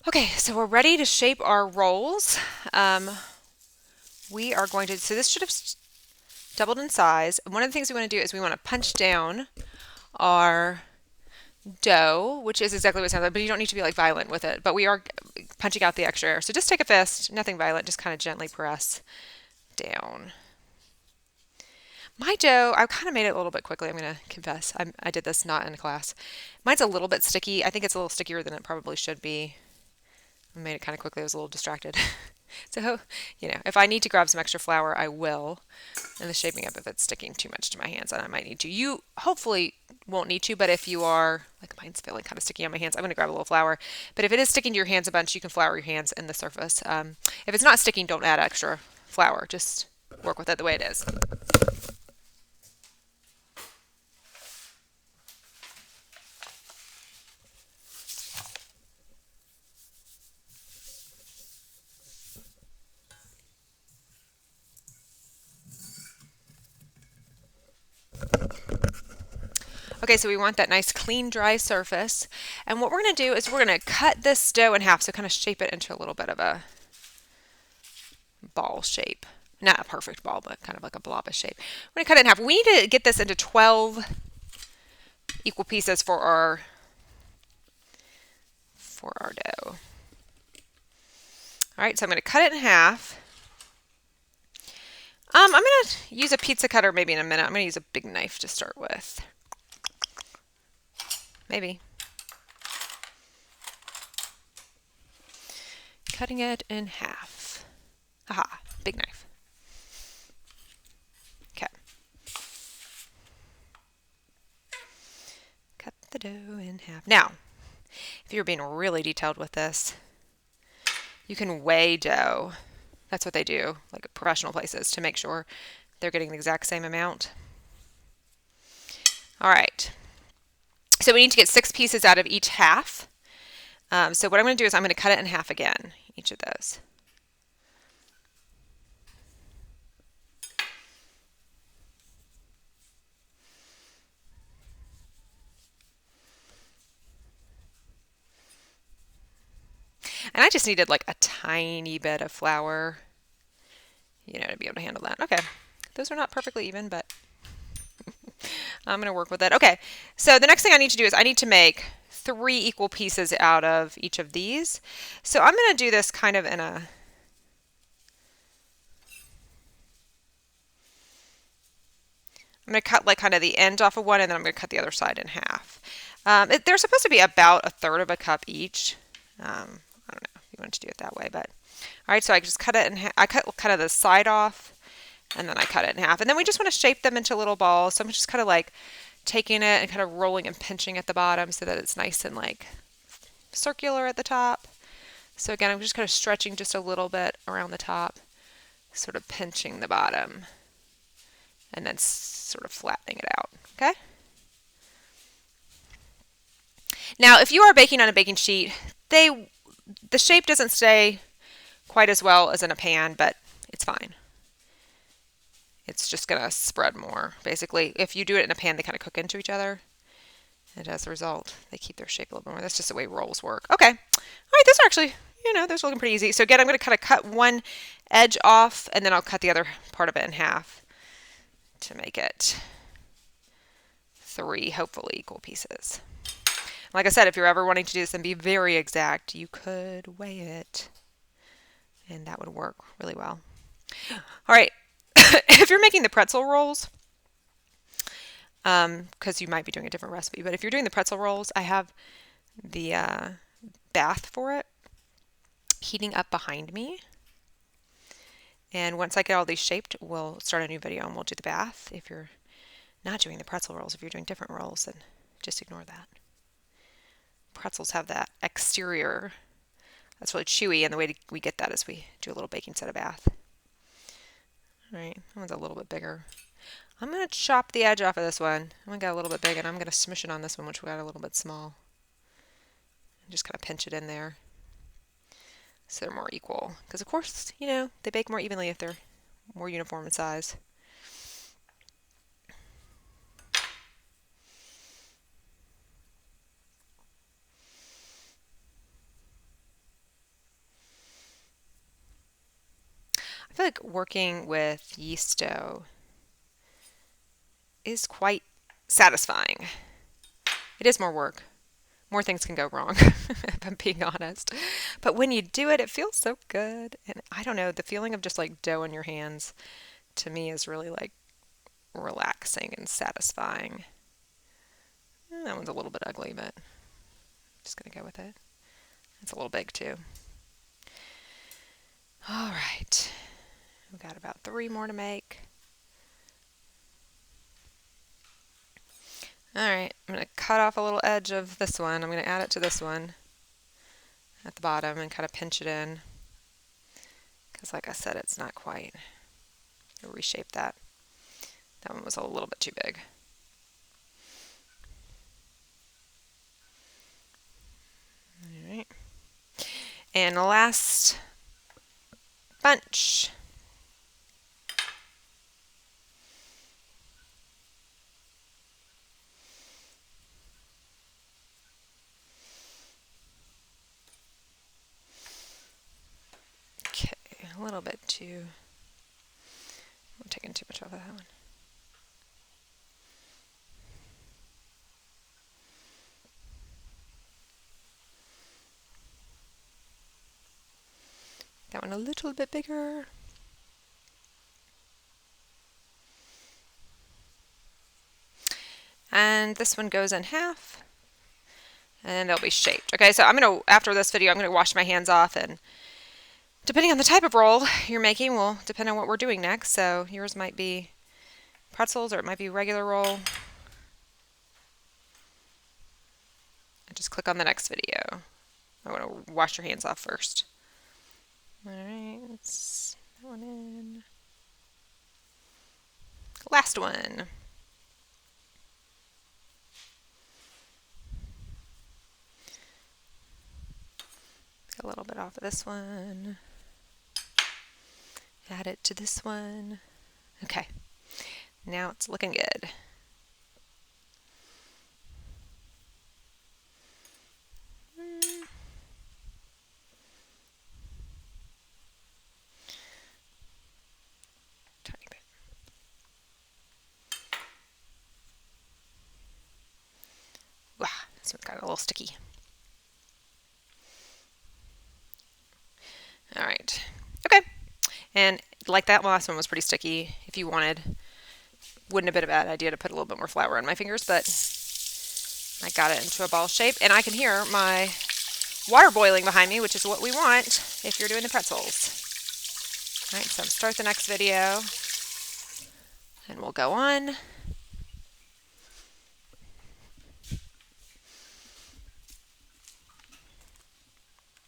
Okay, so we're ready to shape our rolls. We are going to, so this should have doubled in size. One of the things we want to do is we want to punch down our dough, which is exactly what it sounds like, but you don't need to be like violent with it. But we are punching out the extra air. So just take a fist, nothing violent, just kind of gently press down. My dough, I kind of made it a little bit quickly, I'm going to confess. I did this not in class. Mine's a little bit sticky. I think it's a little stickier than it probably should be. I made it kind of quickly. I was a little distracted. So, if I need to grab some extra flour, I will. And the shaping up if it's sticking too much to my hands, then I might need to. You hopefully won't need to, but if you are, like mine's feeling kind of sticky on my hands, I'm going to grab a little flour. But if it is sticking to your hands a bunch, you can flour your hands and the surface. If it's not sticking, don't add extra flour. Just work with it the way it is. Okay, so we want that nice clean dry surface. And what we're going to do is we're going to cut this dough in half, so kind of shape it into a little bit of a ball shape. Not a perfect ball, but kind of like a blobish shape. We're going to cut it in half. We need to get this into 12 equal pieces for our dough. All right, so I'm going to cut it in half. I'm going to use a pizza cutter maybe in a minute. I'm going to use a big knife to start with. Maybe. Cutting it in half. Aha, big knife. Okay. Cut the dough in half. Now, if you're being really detailed with this, you can weigh dough. That's what they do, like professional places, to make sure they're getting the exact same amount. All right. So we need to get 6 pieces out of each half. So what I'm going to do is I'm going to cut it in half again, each of those. And I just needed like a tiny bit of flour, to be able to handle that. Okay, those are not perfectly even, but I'm going to work with it. Okay, so the next thing I need to do is I need to make 3 equal pieces out of each of these. So I'm going to do this kind of in a... I'm going to cut like kind of the end off of one, and then I'm going to cut the other side in half. They're supposed to be about 1/3 of a cup each. I don't know if you want to do it that way, but all right. So I just cut it in half. I cut kind of the side off, and then I cut it in half. And then we just want to shape them into little balls. So I'm just kind of like taking it and kind of rolling and pinching at the bottom so that it's nice and like circular at the top. So again, I'm just kind of stretching just a little bit around the top, sort of pinching the bottom, and then sort of flattening it out. Okay. Now, if you are baking on a baking sheet, the shape doesn't stay quite as well as in a pan, but it's fine. It's just going to spread more. Basically, if you do it in a pan, they kind of cook into each other. And as a result, they keep their shape a little bit more. That's just the way rolls work. Okay. All right, those are actually, those are looking pretty easy. So again, I'm going to kind of cut one edge off, and then I'll cut the other part of it in half to make it 3, hopefully, equal pieces. Like I said, if you're ever wanting to do this and be very exact, you could weigh it, and that would work really well. All right, if you're making the pretzel rolls, because you might be doing a different recipe, but if you're doing the pretzel rolls, I have the bath for it heating up behind me. And once I get all these shaped, we'll start a new video and we'll do the bath. If you're not doing the pretzel rolls, if you're doing different rolls, then just ignore that. Pretzels have that exterior that's really chewy, and the way we get that is we do a little baking soda bath. All right, that one's a little bit bigger. I'm going to chop the edge off of this one. I'm going to get a little bit big, and I'm going to smush it on this one, which we got a little bit small. And just kind of pinch it in there so they're more equal. Because, of course, they bake more evenly if they're more uniform in size. feel like working with yeast dough is quite satisfying. It is more work. More things can go wrong, if I'm being honest. But when you do it, it feels so good. And I don't know, the feeling of just like dough in your hands to me is really like relaxing and satisfying. That one's a little bit ugly, but I'm just going to go with it. It's a little big too. All right. We've got about 3 more to make. All right, I'm going to cut off a little edge of this one. I'm going to add it to this one at the bottom and kind of pinch it in. Because like I said, it's not quite. I'll reshape that. That one was a little bit too big. All right. And the last bunch. Okay, a little bit too. I'm taking too much off of that one. That one a little bit bigger. And this one goes in half. And they'll be shaped. Okay, so after this video, I'm going to wash my hands off, and depending on the type of roll you're making will depend on what we're doing next. So yours might be pretzels or it might be regular roll. And just click on the next video. I want to wash your hands off first. Alright, let's put that one in. Last one. Get a little bit off of this one. Add it to this one. Okay, now it's looking good. Tiny bit. Wow, this one's got a little sticky. All right. Okay. And like that last one was pretty sticky. If you wanted, wouldn't have been a bad idea to put a little bit more flour on my fingers, but I got it into a ball shape, and I can hear my water boiling behind me, which is what we want if you're doing the pretzels. All right, so start the next video, and we'll go on.